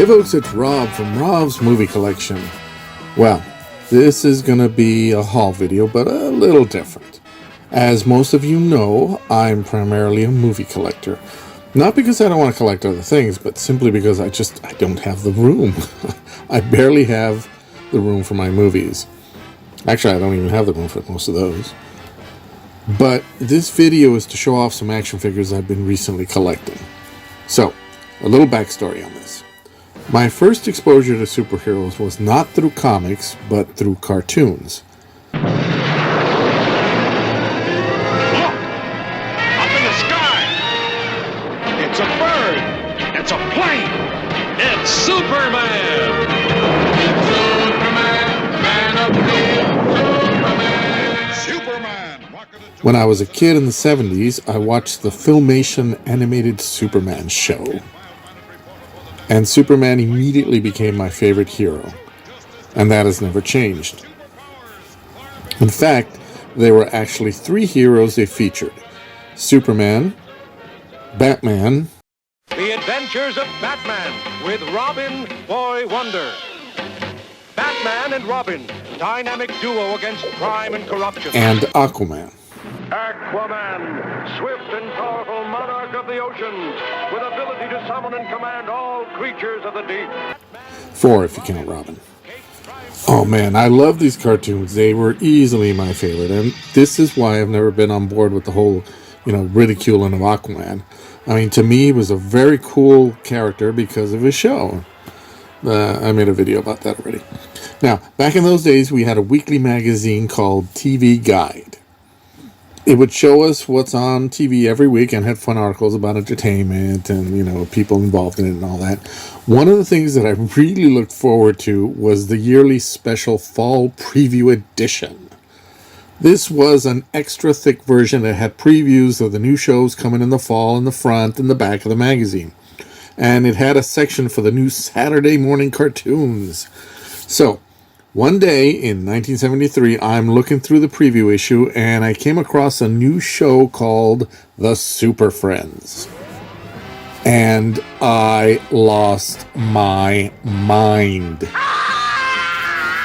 Hey folks, it's Rob from Rob's Movie Collection. Well, this is going to be a haul video, but a little different. As most of you know, I'm primarily a movie collector. Not because I don't want to collect other things, but simply because I don't have the room. I barely have the room for my movies. Actually, I don't even have the room for most of those. But this video is to show off some action figures I've been recently collecting. So, a little backstory on this. My first exposure to superheroes was not through comics, but through cartoons. Look! Up in the sky! It's a bird! It's a plane! It's Superman! Superman! Man of steel! Superman! When I was a kid in the 70s, I watched the Filmation animated Superman show. And Superman immediately became my favorite hero. And that has never changed. In fact, there were actually 3 heroes they featured. Superman, Batman, The Adventures of Batman with Robin, Boy Wonder. Batman and Robin, dynamic duo against crime and corruption. and Aquaman. Aquaman, swift and powerful monarch of the oceans, with ability to summon and command all creatures of the deep. 4 if you count Robin. Oh man, I love these cartoons. They were easily my favorite, and this is why I've never been on board with the whole, ridiculing of Aquaman. I mean, to me, he was a very cool character because of his show. I made a video about that already. Now, back in those days, we had a weekly magazine called TV Guide. It would show us what's on TV every week and had fun articles about entertainment and, people involved in it and all that. One of the things that I really looked forward to was the yearly special fall preview edition. This was an extra thick version that had previews of the new shows coming in the fall in the front and the back of the magazine. And it had a section for the new Saturday morning cartoons. So, one day in 1973, I'm looking through the preview issue and I came across a new show called The Superfriends. And I lost my mind.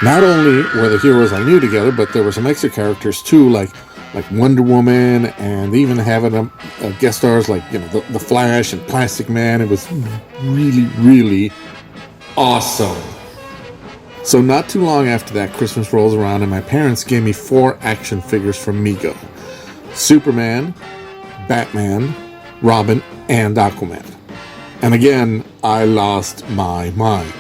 Not only were the heroes I knew together, but there were some extra characters too, like Wonder Woman, and they even having a guest stars like the Flash and Plastic Man. It was really, really awesome. So not too long after that, Christmas rolls around and my parents gave me 4 action figures from Mego. Superman, Batman, Robin, and Aquaman. And again, I lost my mind.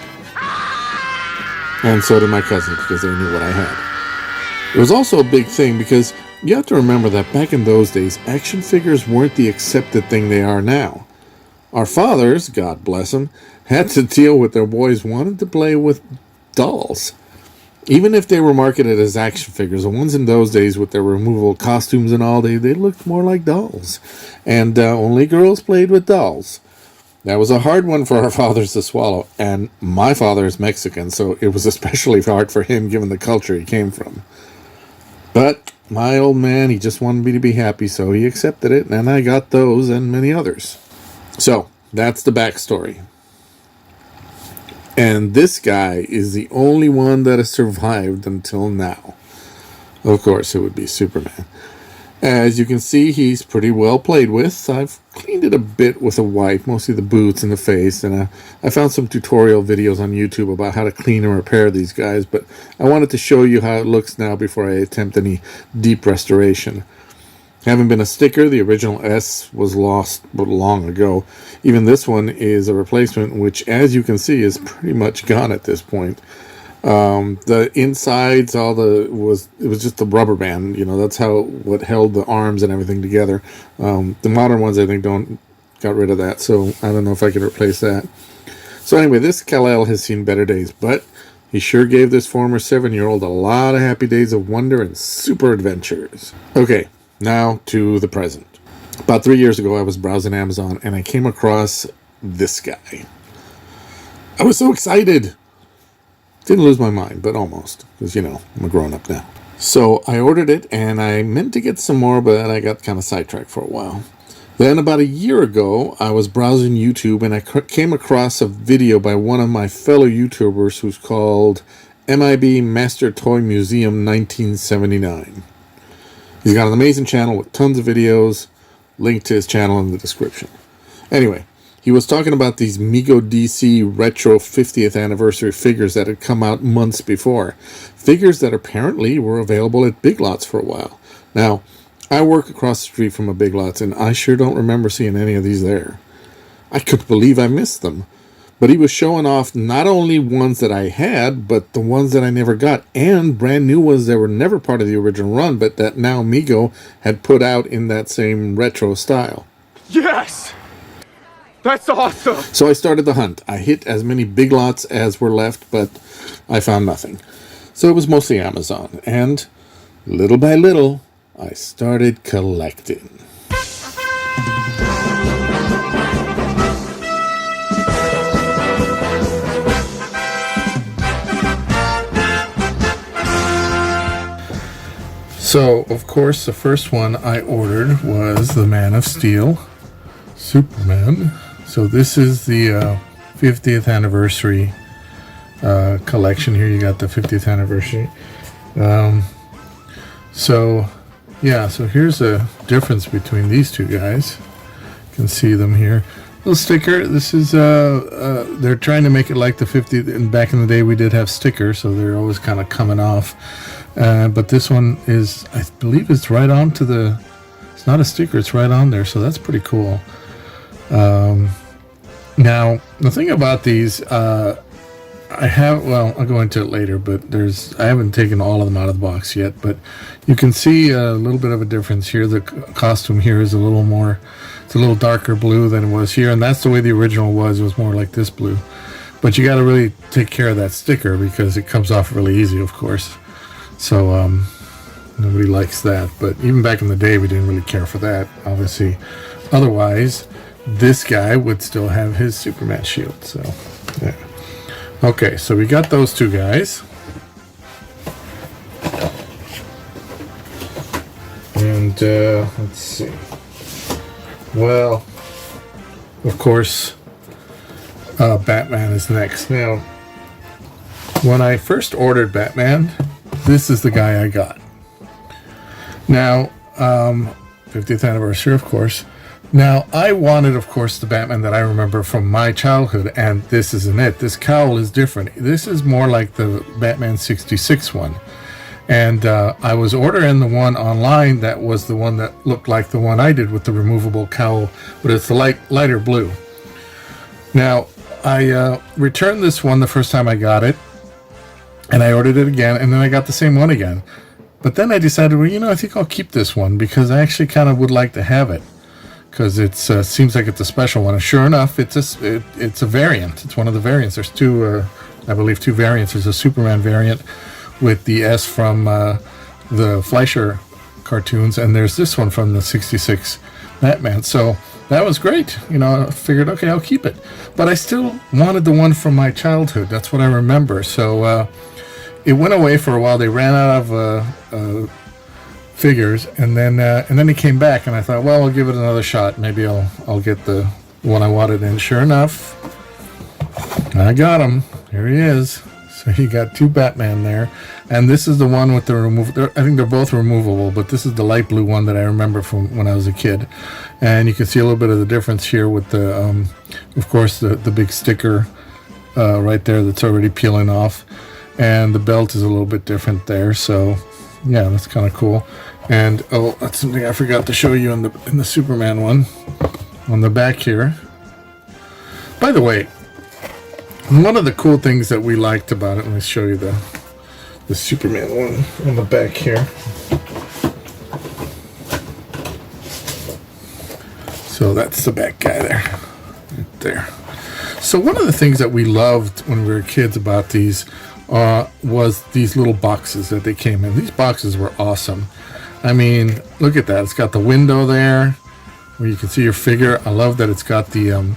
And so did my cousins because they knew what I had. It was also a big thing because you have to remember that back in those days, action figures weren't the accepted thing they are now. Our fathers, God bless them, had to deal with their boys wanting to play with dolls. Even if they were marketed as action figures, the ones in those days with their removable costumes and all, they looked more like dolls. And only girls played with dolls. That was a hard one for our fathers to swallow. And my father is Mexican, so it was especially hard for him given the culture he came from. But my old man, he just wanted me to be happy, so he accepted it, and I got those and many others. So, that's the backstory. And this guy is the only one that has survived until now. Of course, it would be Superman. As you can see, he's pretty well played with. I've cleaned it a bit with a wipe, mostly the boots and the face. And I found some tutorial videos on YouTube about how to clean and repair these guys. But I wanted to show you how it looks now before I attempt any deep restoration. Having been a sticker, the original S was lost long ago. Even this one is a replacement, which, as you can see, is pretty much gone at this point. The insides, it was just the rubber band. That's what held the arms and everything together. The modern ones, I think, got rid of that. So I don't know if I can replace that. So anyway, this Kal-El has seen better days, but he sure gave this former 7-year-old a lot of happy days of wonder and super adventures. Okay. Now to the present. About 3 years ago, I was browsing Amazon and I came across this guy. I was so excited. Didn't lose my mind, but almost. Because, I'm a grown-up now. So I ordered it and I meant to get some more, but I got kind of sidetracked for a while. Then about a year ago, I was browsing YouTube and I came across a video by one of my fellow YouTubers who's called MIB Master Toy Museum 1979. He's got an amazing channel with tons of videos. Link to his channel in the description. Anyway, he was talking about these Mego DC Retro 50th Anniversary figures that had come out months before. Figures that apparently were available at Big Lots for a while. Now, I work across the street from a Big Lots, and I sure don't remember seeing any of these there. I couldn't believe I missed them. But he was showing off not only ones that I had, but the ones that I never got, and brand new ones that were never part of the original run, but that now Mego had put out in that same retro style. Yes! That's awesome! So I started the hunt. I hit as many Big Lots as were left, but I found nothing. So it was mostly Amazon, and little by little, I started collecting. So, of course, the first one I ordered was the Man of Steel, Superman. So this is the 50th anniversary collection. Here you got the 50th anniversary. So here's a difference between these two guys. You can see them here. Little sticker. This is they're trying to make it like the 50th. And back in the day, we did have stickers, so they're always kind of coming off. But this one is, I believe, it's right on to the. It's not a sticker. It's right on there, so that's pretty cool. Now the thing about these, I'll go into it later, but I haven't taken all of them out of the box yet, but you can see a little bit of a difference here. The costume here is a little darker blue than it was here, and that's the way the original was. It was more like this blue, but you got to really take care of that sticker because it comes off really easy, of course. So nobody likes that, but even back in the day, we didn't really care for that, obviously. Otherwise, this guy would still have his Superman shield. So yeah. Okay, so we got those two guys. And let's see. Well, of course, Batman is next. Now, when I first ordered Batman, this is the guy I got. Now, 50th anniversary, of course. Now, I wanted, of course, the Batman that I remember from my childhood, and this isn't it. This cowl is different. This is more like the Batman 66 one. And I was ordering the one online that was the one that looked like the one I did with the removable cowl, but it's the lighter blue. Now, I returned this one the first time I got it, and I ordered it again, and then I got the same one again. But then I decided, well, I think I'll keep this one because I actually kind of would like to have it. Because it seems like it's a special one. And sure enough, it's a variant. It's one of the variants. There's I believe two variants. There's a Superman variant with the S from the Fleischer cartoons, and there's this one from the 66 Batman. So that was great. I figured, okay, I'll keep it. But I still wanted the one from my childhood. That's what I remember. So it went away for a while. They ran out of figures, and then it came back, and I thought, well, I'll give it another shot. Maybe I'll get the one I wanted. And sure enough, I got him. Here he is. So you got two Batman there, and this is the one with the removable. I think they're both removable, but this is the light blue one that I remember from when I was a kid. And you can see a little bit of the difference here with the, of course, the big sticker right there that's already peeling off, and the belt is a little bit different there. So yeah, that's kind of cool. And that's something I forgot to show you in the Superman one on the back here. By the way, one of the cool things that we liked about it, let me show you the Superman one on the back here. So that's the back guy there, right there. So one of the things that we loved when we were kids about these was these little boxes that they came in. These boxes were awesome. I mean, look at that. It's got the window there where you can see your figure. I love that it's got the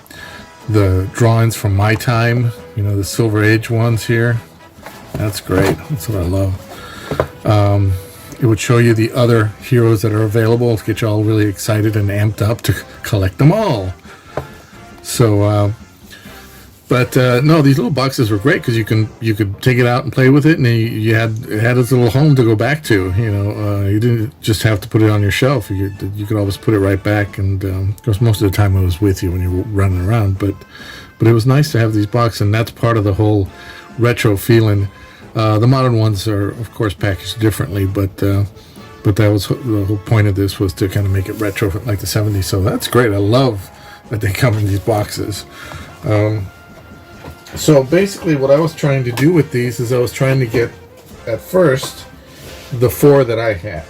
drawings from my time, the Silver Age ones here. That's great. That's what I love. it would show you the other heroes that are available to get you all really excited and amped up to collect them all. So, no, these little boxes were great because you could take it out and play with it, and it had its little home to go back to. You didn't just have to put it on your shelf. You could always put it right back, and of course, most of the time it was with you when you were running around. But it was nice to have these boxes, and that's part of the whole retro feeling. The modern ones are, of course, packaged differently, but that was the whole point of this, was to kind of make it retro like the 70s. So that's great. I love that they come in these boxes. So basically what I was trying to do with these is I was trying to get, at first, the 4 that I had.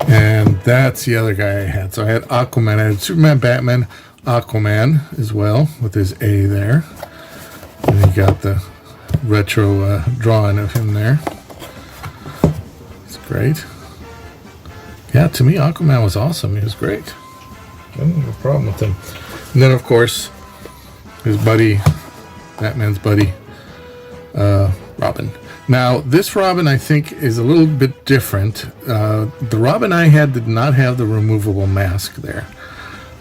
And that's the other guy I had. So I had Aquaman, I had Superman, Batman, Aquaman as well, with his A there. And you got the retro drawing of him there. It's great. Yeah, to me Aquaman was awesome. He was great. I didn't have a problem with him. And then of course his buddy, Batman's buddy, Robin. Now this Robin I think is a little bit different. The Robin I had did not have the removable mask there.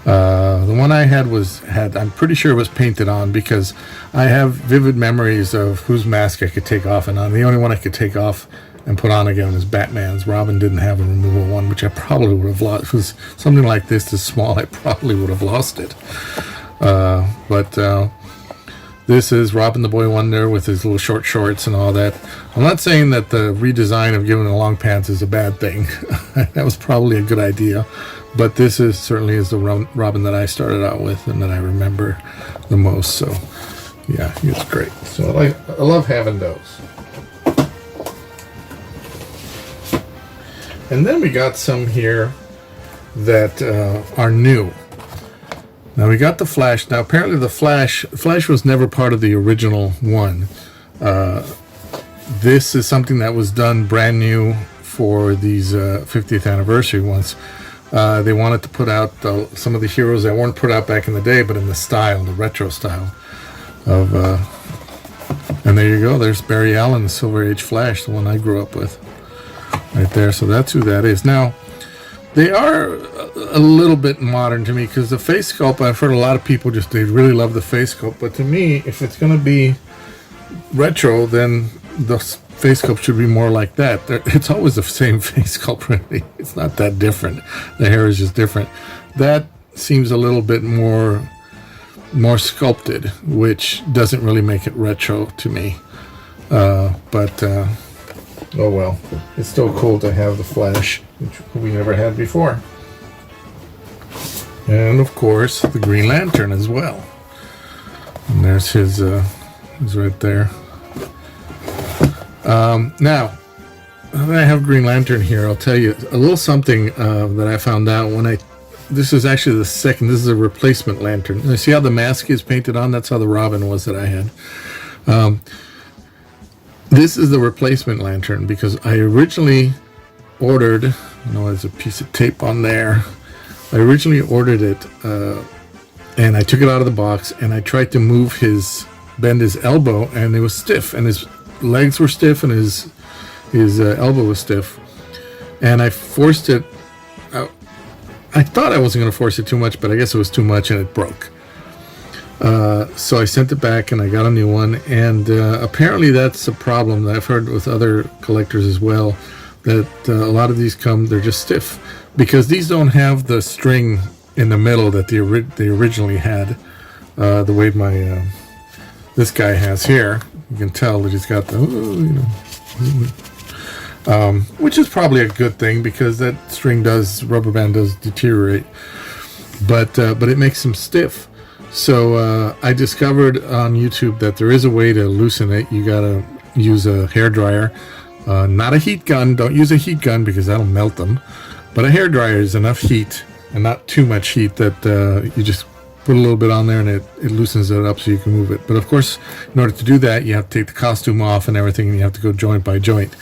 The one I had I'm pretty sure it was painted on, because I have vivid memories of whose mask I could take off and on. The only one I could take off and put on again was Batman's. Robin didn't have a removable one, which I probably would have lost. If it was something like this small, I probably would have lost it. But this is Robin the Boy Wonder with his little short shorts and all that. I'm not saying that the redesign of giving him long pants is a bad thing. That was probably a good idea. But this certainly is the Robin that I started out with and that I remember the most. So, yeah, he was great. So I love having those. And then we got some here that are new. Now we got the Flash. Now apparently the Flash was never part of the original one. This is something that was done brand new for these 50th anniversary ones. They wanted to put out some of the heroes that weren't put out back in the day, but in the style, the retro style of. And there you go. There's Barry Allen, the Silver Age Flash, the one I grew up with, right there. So that's who that is. Now, they are a little bit modern to me because the face sculpt. I've heard a lot of people they really love the face sculpt, but to me, if it's going to be retro, then the face sculpt should be more like that. It's always the same face sculpt, really. It's not that different. The hair is just different. That seems a little bit more sculpted, which doesn't really make it retro to me. But oh well. It's still cool to have the Flash, which we never had before. And of course, the Green Lantern as well. And there's his right there. Now, I have Green Lantern here. I'll tell you a little something that I found out when this is actually this is a replacement lantern. And see how the mask is painted on? That's how the Robin was that I had. This is the replacement lantern because I originally ordered, there's a piece of tape on there. I originally ordered it, and I took it out of the box, and I tried to bend his elbow, and it was stiff, and his legs were stiff, and his elbow was stiff, and I forced it. I thought I wasn't going to force it too much, but I guess it was too much, and it broke. So I sent it back, and I got a new one, and apparently that's a problem that I've heard with other collectors as well, that a lot of these they're just stiff, because these don't have the string in the middle that they originally had, the way this guy has here. You can tell that he's got which is probably a good thing because that rubber band does deteriorate, but it makes them stiff. So I discovered on YouTube that there is a way to loosen it. You gotta use a hair dryer, not a heat gun. Don't use a heat gun because that'll melt them. But a hair dryer is enough heat and not too much heat that you just put a little bit on there and it loosens it up so you can move it. But of course, in order to do that, you have to take the costume off and everything, and you have to go joint by joint.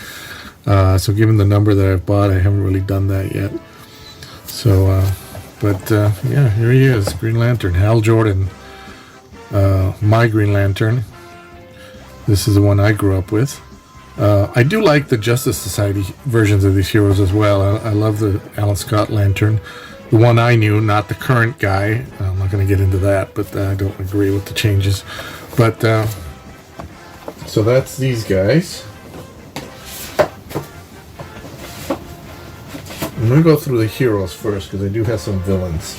So given the number that I've bought, I haven't really done that yet. So, yeah, here he is, Green Lantern, Hal Jordan, my Green Lantern. This is the one I grew up with. I do like the Justice Society versions of these heroes as well. I love the Alan Scott Lantern. The one I knew, not the current guy. I'm not going to get into that, but I don't agree with the changes. But, so that's these guys. I'm going to go through the heroes first, because I do have some villains.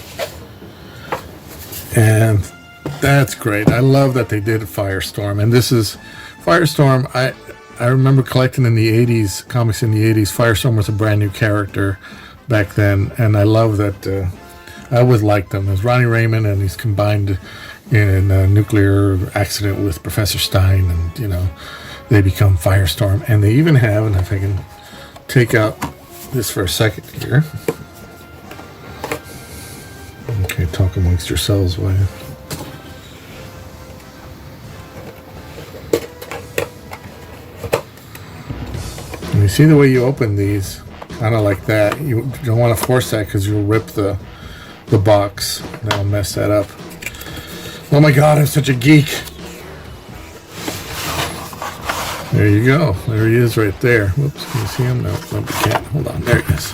And that's great. I love that they did Firestorm. And this is Firestorm. I remember collecting in the 80s, comics in the 80s. Firestorm was a brand new character back then, and I love that. I always liked him. There's Ronnie Raymond, and he's combined in a nuclear accident with Professor Stein, and they become Firestorm. And they even have, and if I can take out this for a second here. Okay, talk amongst yourselves while you. You see the way you open these, kind of like that. You don't want to force that because you'll rip the box. That'll mess that up. Oh my God, I'm such a geek. There you go. There he is right there. Whoops, can you see him? No, you can't. Hold on. There he is.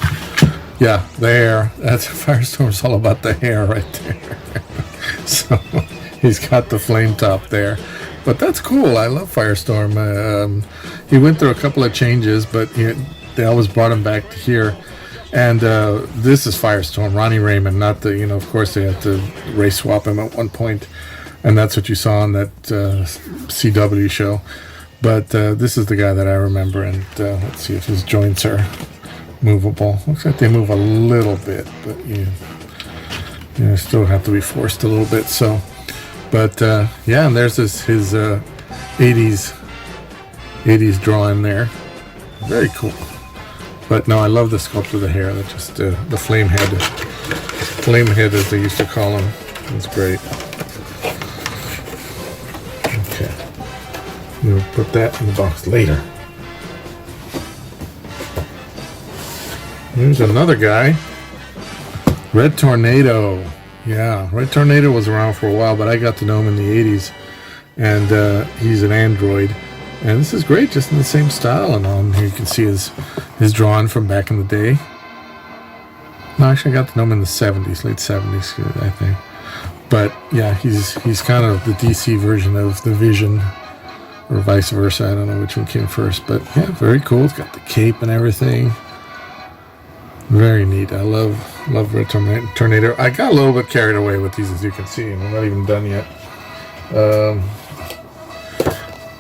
Yeah, the hair. That's Firestorm's all about the hair right there. So he's got the flame top there. But that's cool. I love Firestorm. He went through a couple of changes, but they always brought him back to here. And this is Firestorm, Ronnie Raymond, not the, of course they had to race swap him at one point. And that's what you saw on that CW show. But this is the guy that I remember. And let's see if his joints are movable. Looks like they move a little bit, but you still have to be forced a little bit. So. But yeah, and there's his 80s drawing there. Very cool. But no, I love the sculpt of the hair. That just the flame head as they used to call him. It's great. Okay, we'll put that in the box later. Here's another guy, Red Tornado. Yeah, Red Tornado was around for a while, but I got to know him in the 80s, and he's an android. And this is great, just in the same style and all. Here you can see his drawing from back in the day. No, actually, I got to know him in the 70s, late 70s, I think. But yeah, he's kind of the DC version of the Vision, or vice versa. I don't know which one came first, but yeah, very cool. It's got the cape and everything. Very neat. I love Red Tornado. I got a little bit carried away with these, as you can see, and I'm not even done yet.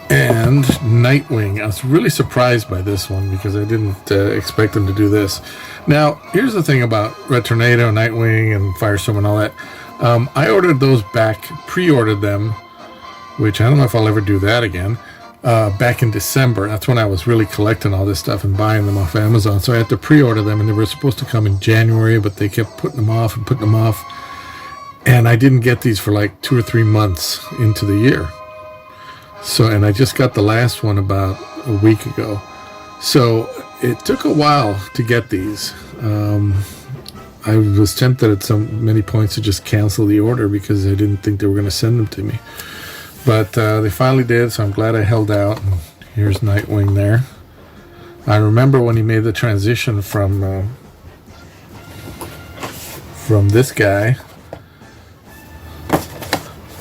And Nightwing. I was really surprised by this one because I didn't expect them to do this. Now, here's the thing about Red Tornado, Nightwing, and Firestorm and all that. I ordered those back, pre-ordered them, which I don't know if I'll ever do that again. Back in December. That's when I was really collecting all this stuff and buying them off Amazon. So I had to pre-order them, and they were supposed to come in January, but they kept putting them off and putting them off. And I didn't get these for like 2 or 3 months into the year. So, and I just got the last one about a week ago. So it took a while to get these. I was tempted at many points to just cancel the order because I didn't think they were going to send them to me. But they finally did, so I'm glad I held out. And here's Nightwing there. I remember when he made the transition from this guy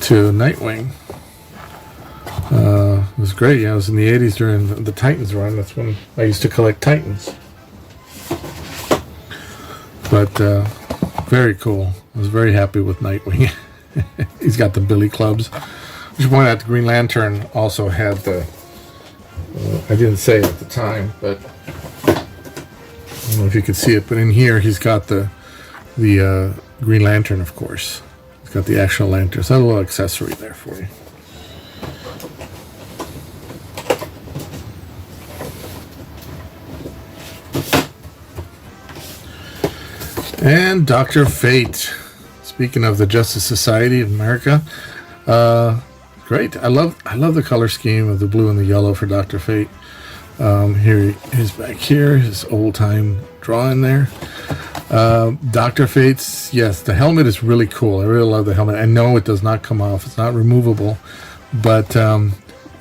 to Nightwing. It was great. Yeah, it was in the 80s during the Titans run. That's when I used to collect Titans. But very cool. I was very happy with Nightwing. He's got the billy clubs. I should point out the Green Lantern also had the, I didn't say it at the time, but I don't know if you could see it, but in here he's got the Green Lantern, of course. He's got the actual lantern. So a little accessory there for you. And Dr. Fate. Speaking of the Justice Society of America, great. I love the color scheme of the blue and the yellow for Dr. Fate. Here he is back here, his old time drawing there. Dr. Fate's, yes, the helmet is really cool. I really love the helmet. I know it does not come off. It's not removable, but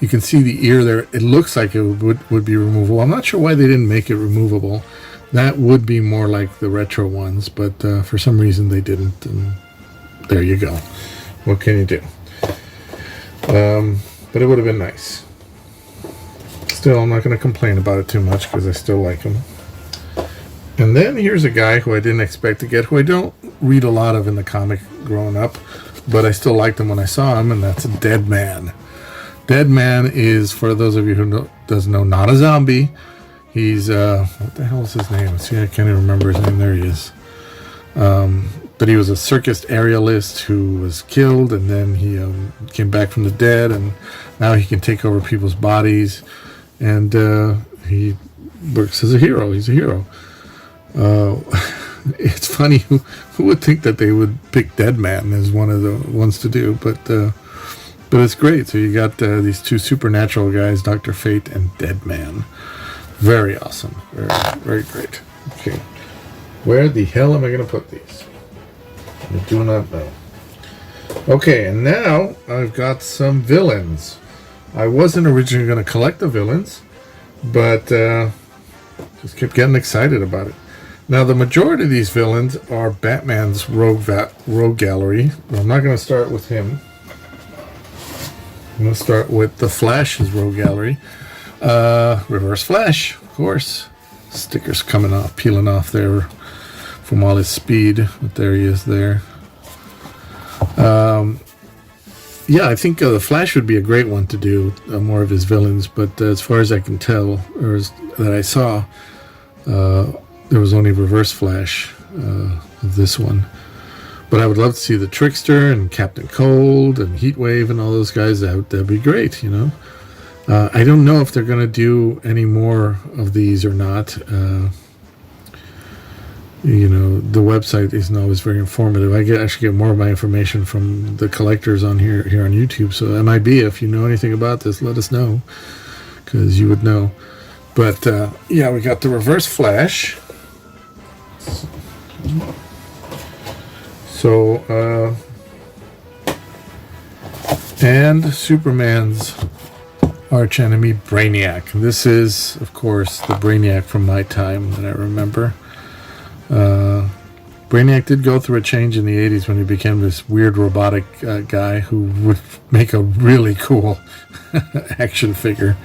You can see the ear there. It looks like it would be removable. I'm not sure why they didn't make it removable. That would be more like the retro ones, but for some reason they didn't. And there you go. What can you do? But it would have been nice. Still, I'm not going to complain about it too much because I still like him. And then here's a guy who I didn't expect to get, who I don't read a lot of in the comic growing up, but I still liked him when I saw him, and that's Dead Man. Dead Man is, for those of you who doesn't know, not a zombie. He's, what the hell is his name? See, I can't even remember his name. There he is. But he was a circus aerialist who was killed, and then he came back from the dead, and now he can take over people's bodies, and he works as a hero. He's a hero. It's funny, who would think that they would pick Dead Man as one of the ones to do, but it's great. So you got these two supernatural guys, Dr. Fate and Dead Man. Very awesome. Very, very great. Okay. Where the hell am I going to put these? I do not know. Okay, and now I've got some villains. I wasn't originally going to collect the villains, but just kept getting excited about it. Now, the majority of these villains are Batman's rogue gallery. Well, I'm not going to start with him. I'm going to start with the Flash's rogue gallery. Reverse Flash, of course. Stickers coming off, peeling off there from all his speed. But there he is there. Yeah, I think the Flash would be a great one to do, more of his villains. But as far as I can tell, or that I saw, there was only Reverse Flash of this one. But I would love to see the Trickster and Captain Cold and Heatwave and all those guys. That'd be great, you know. I don't know if they're going to do any more of these or not. You know, the website isn't always very informative. I actually get more of my information from the collectors on here on YouTube. So MIB, if you know anything about this, let us know, because you would know. But yeah, we got the Reverse Flash. So and Superman's arch enemy, Brainiac. This is, of course, the Brainiac from my time that I remember. Brainiac did go through a change in the 80s when he became this weird robotic guy who would make a really cool action figure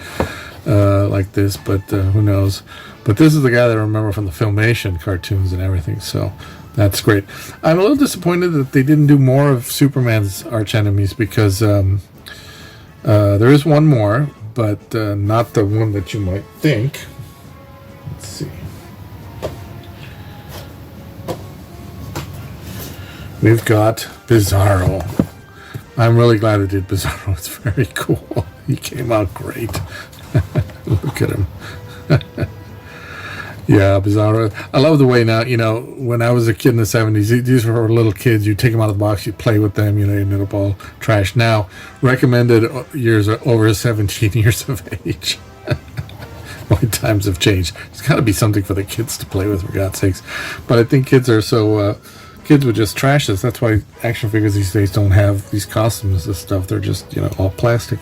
like this, but who knows. But this is the guy that I remember from the Filmation cartoons and everything, so that's great. I'm a little disappointed that they didn't do more of Superman's arch enemies, because there is one more, but not the one that you might think. Let's see. We've got Bizarro. I'm really glad I did Bizarro. It's very cool. He came out great. Look at him. Yeah, Bizarro. I love the way now, you know, when I was a kid in the 70s, these were for little kids. You take them out of the box, you play with them, you know, you end up all trash. Now, recommended years are over 17 years of age. Boy, times have changed. There's got to be something for the kids to play with, for God's sakes. But I think kids are so... kids would just trash this. That's why action figures these days don't have these costumes and stuff. They're just, you know, all plastic.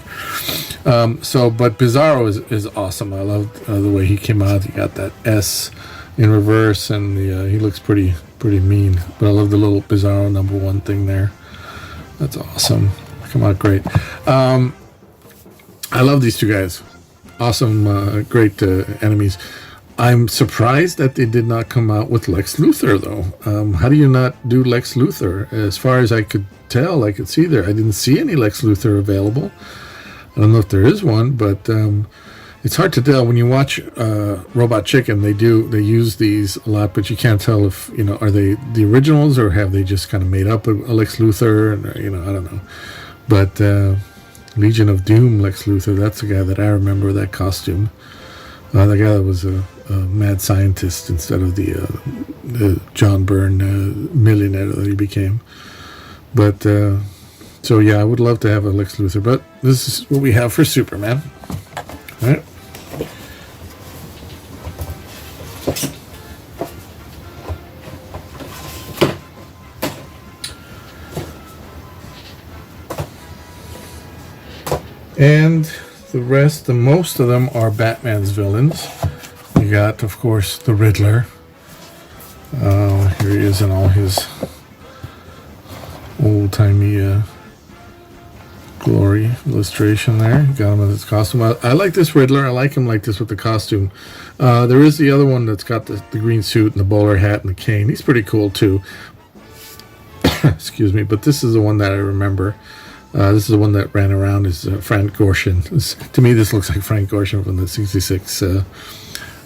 But Bizarro is awesome. I love the way he came out. You got that S in reverse, and he looks pretty mean. But I love the little Bizarro #1 thing there. That's awesome. Come out great. I love these two guys. Awesome, great enemies. I'm surprised that they did not come out with Lex Luthor, though. How do you not do Lex Luthor? As far as I could tell, I could see there. I didn't see any Lex Luthor available. I don't know if there is one, but it's hard to tell. When you watch Robot Chicken, they use these a lot, but you can't tell if, you know, are they the originals or have they just kind of made up a Lex Luthor? And, you know, I don't know. But Legion of Doom Lex Luthor, that's the guy that I remember, that costume. The guy that was a mad scientist instead of the John Byrne millionaire that he became. But so yeah, I would love to have a Lex Luthor, but this is what we have for Superman. All right. And the rest, most of them are Batman's villains. You got, of course, the Riddler. Here he is in all his old-timey glory illustration there. Got him in his costume. I like this Riddler. I like him like this with the costume. There is the other one that's got the green suit and the bowler hat and the cane. He's pretty cool too. Excuse me, but this is the one that I remember. This is the one that ran around as Frank Gorshin. To me, this looks like Frank Gorshin from the 66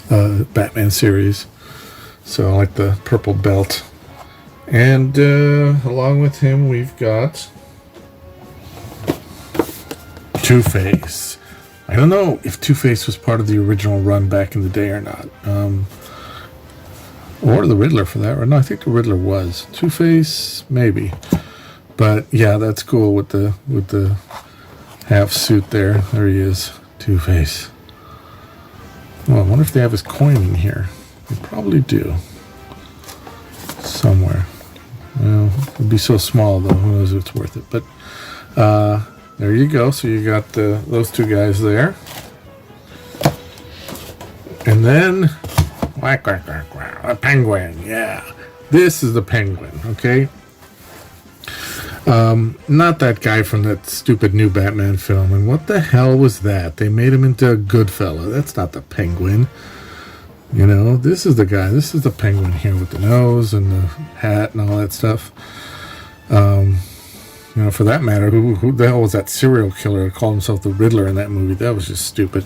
Batman series. So I like the purple belt. And along with him, we've got Two-Face. I don't know if Two-Face was part of the original run back in the day or not. Or the Riddler for that. Or no, I think the Riddler was. Two-Face, maybe. But yeah, that's cool with the half suit there. There he is, Two-Face. Well, I wonder if they have his coin in here. They probably do. Somewhere. Well, it'd be so small though. Who knows if it's worth it? But there you go. So you got those two guys there. And then a penguin. Yeah. This is the Penguin, okay? Not that guy from that stupid new Batman film. And what the hell was that? They made him into a good fella. That's not the Penguin. You know, this is the guy. This is the Penguin here with the nose and the hat and all that stuff. You know, for that matter, who the hell was that serial killer who called himself the Riddler in that movie? That was just stupid.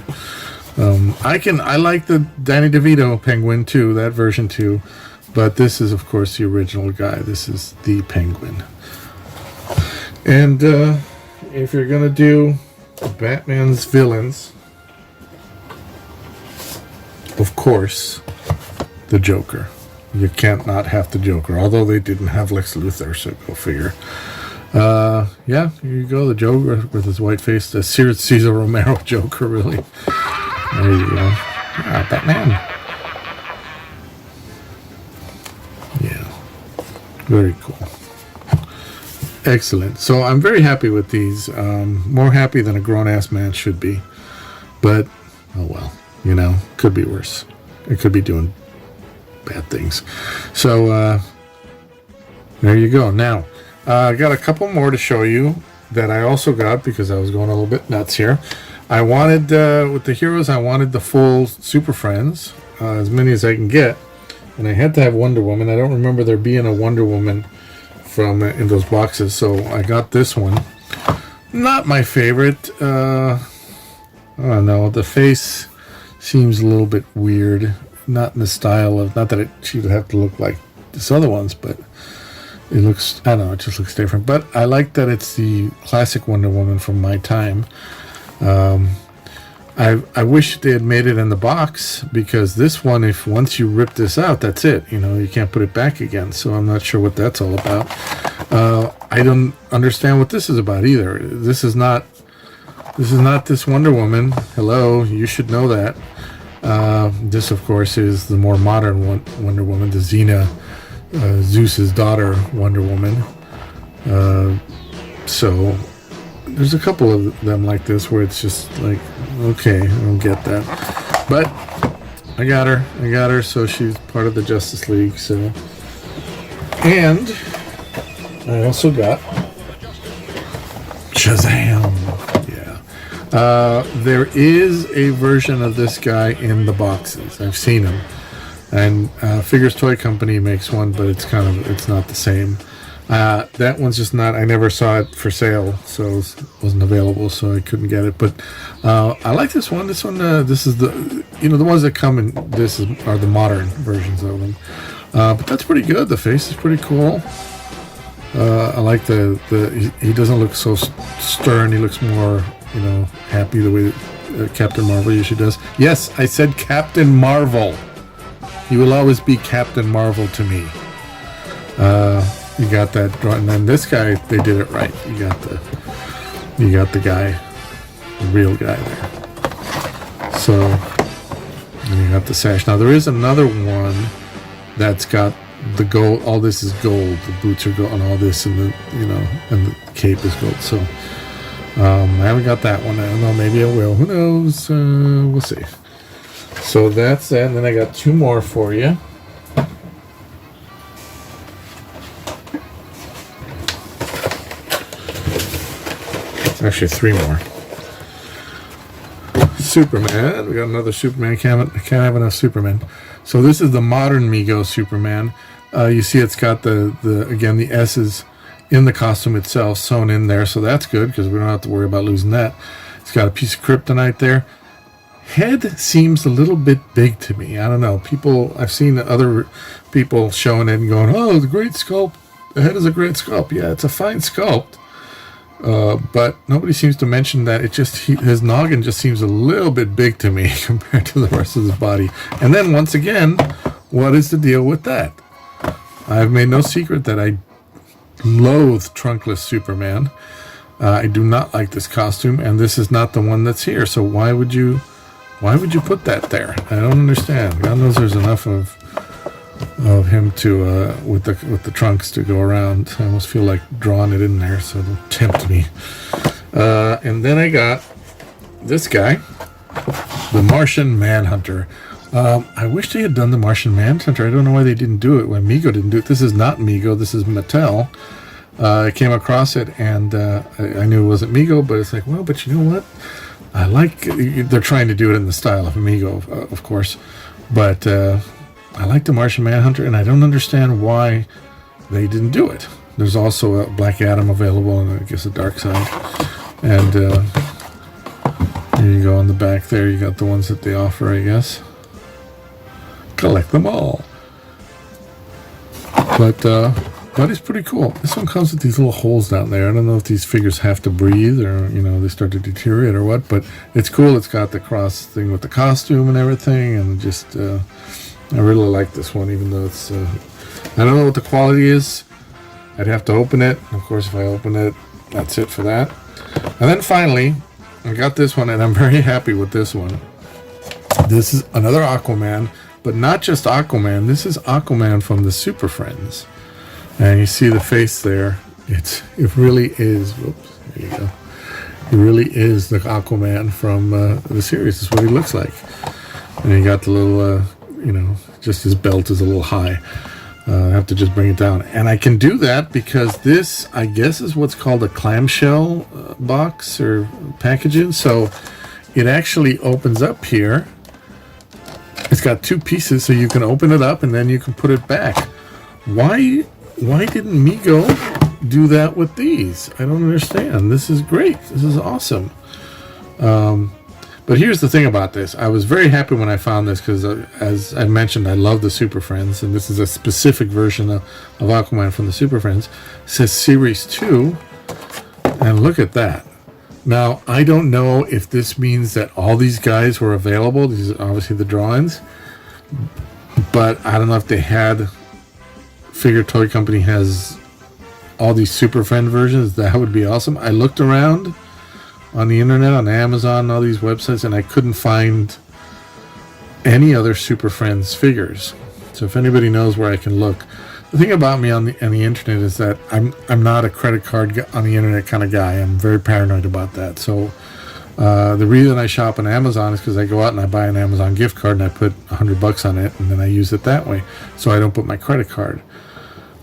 I like the Danny DeVito Penguin too, that version too. But this is, of course, the original guy. This is the Penguin. And if you're going to do Batman's villains, of course, the Joker. You can't not have the Joker, although they didn't have Lex Luthor, so go figure. Yeah, here you go, the Joker with his white face, the Cesar Romero Joker, really. There you go. Ah, Batman. Yeah, very cool. Excellent. So I'm very happy with these. More happy than a grown-ass man should be. But, oh well. You know, could be worse. It could be doing bad things. So, there you go. Now, I got a couple more to show you that I also got because I was going a little bit nuts here. I wanted, with the heroes, I wanted the full Super Friends, as many as I can get. And I had to have Wonder Woman. I don't remember there being a Wonder Woman from in those boxes, so I got this one. Not my favorite. I don't know. The face seems a little bit weird. Not in the style of, not that she would have to look like this other ones, but it looks, I don't know, it just looks different. But I like that it's the classic Wonder Woman from my time. I wish they had made it in the box, because this one, if once you rip this out, that's it. You know, you can't put it back again. So I'm not sure what that's all about. I don't understand what this is about either. This is not this Wonder Woman. Hello, you should know that. This, of course, is the more modern Wonder Woman, the Xena, Zeus's daughter Wonder Woman. So there's a couple of them like this where it's just like, okay, I don't get that. But I got her, so she's part of the Justice League. So, and I also got Shazam. Yeah. There is a version of this guy in the boxes. I've seen him. And Figures Toy Company makes one, but it's not the same. That one's just not, I never saw it for sale, so it wasn't available, so I couldn't get it. But I like this one. This one, this is the ones that come in, are the modern versions of them. But that's pretty good. The face is pretty cool. I like he doesn't look so stern. He looks more, happy the way that Captain Marvel usually does. Yes, I said Captain Marvel. He will always be Captain Marvel to me. You got that, and then this guy, they did it right. You got the guy, the real guy there. So, and you got the sash. Now there is another one that's got the gold. All this is gold. The boots are gold, and all this, and and the cape is gold. So, I haven't got that one. I don't know. Maybe I will. Who knows? We'll see. So that's that. And then I got 2 more for you. Actually, 3 more. Superman. We got another Superman. Can't have enough Superman. So this is the modern Mego Superman. You see it's got again, the S's in the costume itself sewn in there. So that's good because we don't have to worry about losing that. It's got a piece of kryptonite there. Head seems a little bit big to me. I don't know. I've seen other people showing it and going, oh, the great sculpt. The head is a great sculpt. Yeah, it's a fine sculpt. But nobody seems to mention that his noggin just seems a little bit big to me compared to the rest of his body. And then once again, what is the deal with that? I've made no secret that I loathe trunkless Superman. I do not like this costume, and this is not the one that's here. So why would you put that there? I don't understand. God knows there's enough of him to with the trunks to go around. I almost feel like drawing it in there, so it'll tempt me. And then I got this guy, the Martian Manhunter. I wish they had done the Martian Manhunter. I don't know why they didn't do it when Mego didn't do it. This is not Mego. This is Mattel. I came across it, and I knew it wasn't Mego, but it's like, well, but you know what? I like. They're trying to do it in the style of Mego, of course, but. I like the Martian Manhunter, and I don't understand why they didn't do it. There's also a Black Adam available, and I guess a Dark Side. And here you go on the back there. You got the ones that they offer, I guess. Collect them all. But it's pretty cool. This one comes with these little holes down there. I don't know if these figures have to breathe or, they start to deteriorate or what, but it's cool. It's got the cross thing with the costume and everything, and just... I really like this one, even though it's... I don't know what the quality is. I'd have to open it. Of course, if I open it, that's it for that. And then finally, I got this one, and I'm very happy with this one. This is another Aquaman, but not just Aquaman. This is Aquaman from the Superfriends. And you see the face there. It really is... Whoops, there you go. It really is the Aquaman from the series. This is what he looks like. And you got the little... just his belt is a little high. I have to just bring it down. And I can do that because this, I guess, is what's called a clamshell box or packaging. So it actually opens up here. It's got 2 pieces, so you can open it up and then you can put it back. Why didn't Mego do that with these? I don't understand. This is great. This is awesome. But here's the thing about this. I was very happy when I found this because, as I mentioned, I love the Super Friends, and this is a specific version of Aquaman from the Super Friends. It says Series 2, and look at that. Now, I don't know if this means that all these guys were available. These are obviously the drawings. But I don't know if they had... Figure Toy Company has all these Super Friend versions. That would be awesome. I looked around... on the internet, on Amazon, all these websites, and I couldn't find any other Super Friends figures. So if anybody knows where I can look, the thing about me on the internet is that I'm not a credit card on the internet kind of guy. I'm very paranoid about that. So the reason I shop on Amazon is because I go out and I buy an Amazon gift card and I put $100 on it, and then I use it that way. So I don't put my credit card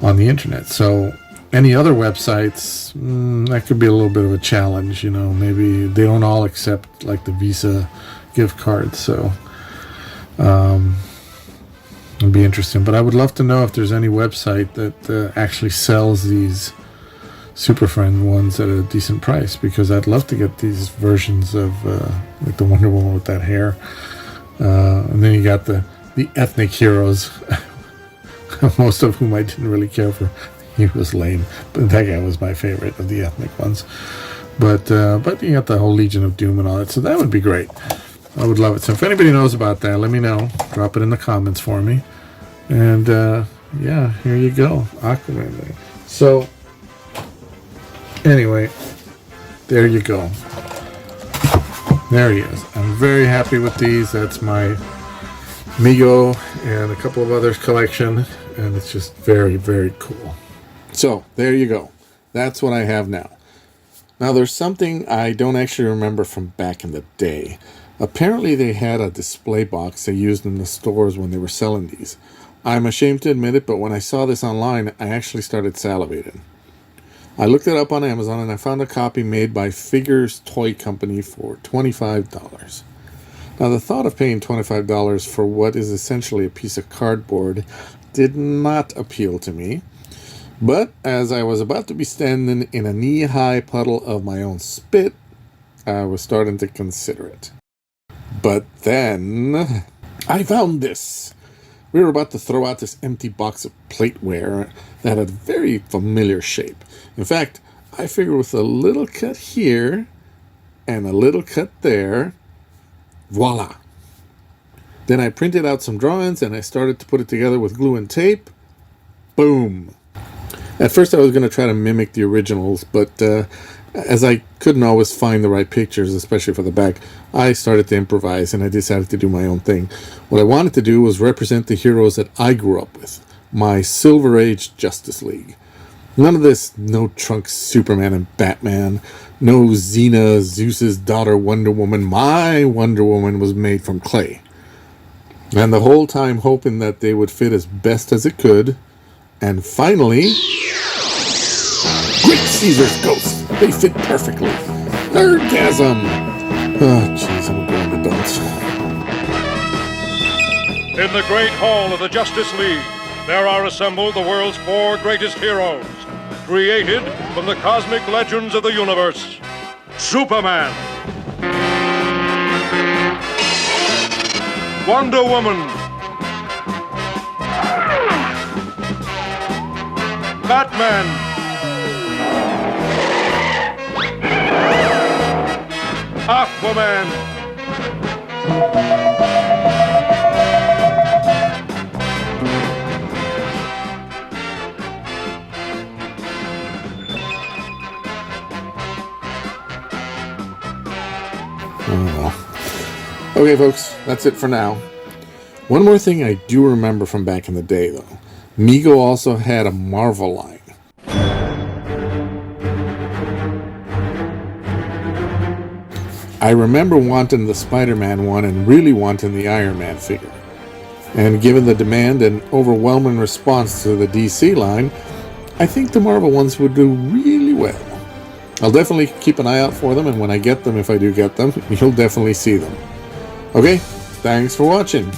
on the internet. So any other websites, that could be a little bit of a challenge. Maybe they don't all accept like the Visa gift cards. So it'd be interesting. But I would love to know if there's any website that actually sells these Super Friend ones at a decent price, because I'd love to get these versions of like the Wonder Woman with that hair. And then you got the ethnic heroes, most of whom I didn't really care for. He was lame, but that guy was my favorite of the ethnic ones. But you got the whole Legion of Doom and all that, so that would be great. I would love it. So if anybody knows about that, let me know. Drop it in the comments for me. And yeah, here you go, Aquaman. So anyway, there you go. There he is. I'm very happy with these. That's my Mego and a couple of others collection, and it's just very, very cool. So there you go. That's what I have now. Now, there's something I don't actually remember from back in the day. Apparently, they had a display box they used in the stores when they were selling these. I'm ashamed to admit it, but when I saw this online, I actually started salivating. I looked it up on Amazon and I found a copy made by Figures Toy Company for $25. Now, the thought of paying $25 for what is essentially a piece of cardboard did not appeal to me. But as I was about to be standing in a knee-high puddle of my own spit, I was starting to consider it. But then I found this. We were about to throw out this empty box of plateware that had a very familiar shape. In fact, I figured with a little cut here and a little cut there, voila. Then I printed out some drawings and I started to put it together with glue and tape. Boom. At first I was going to try to mimic the originals, but as I couldn't always find the right pictures, especially for the back, I started to improvise and I decided to do my own thing. What I wanted to do was represent the heroes that I grew up with, my Silver Age Justice League. None of this no Trunks Superman and Batman, no Xena, Zeus's daughter Wonder Woman. My Wonder Woman was made from clay. And the whole time hoping that they would fit as best as it could. And finally, Great Caesar's ghosts. They fit perfectly. Nerdgasm. Oh, jeez, I'm a grown adult. In the great hall of the Justice League, there are assembled the world's 4 greatest heroes, created from the cosmic legends of the universe. Superman, Wonder Woman, Batman, Aquaman, Okay, folks, that's it for now. One more thing I do remember from back in the day, though. Mego also had a Marvel line. I remember wanting the Spider-Man one and really wanting the Iron Man figure. And given the demand and overwhelming response to the DC line, I think the Marvel ones would do really well. I'll definitely keep an eye out for them, and when I get them, if I do get them, you'll definitely see them. Okay, thanks for watching.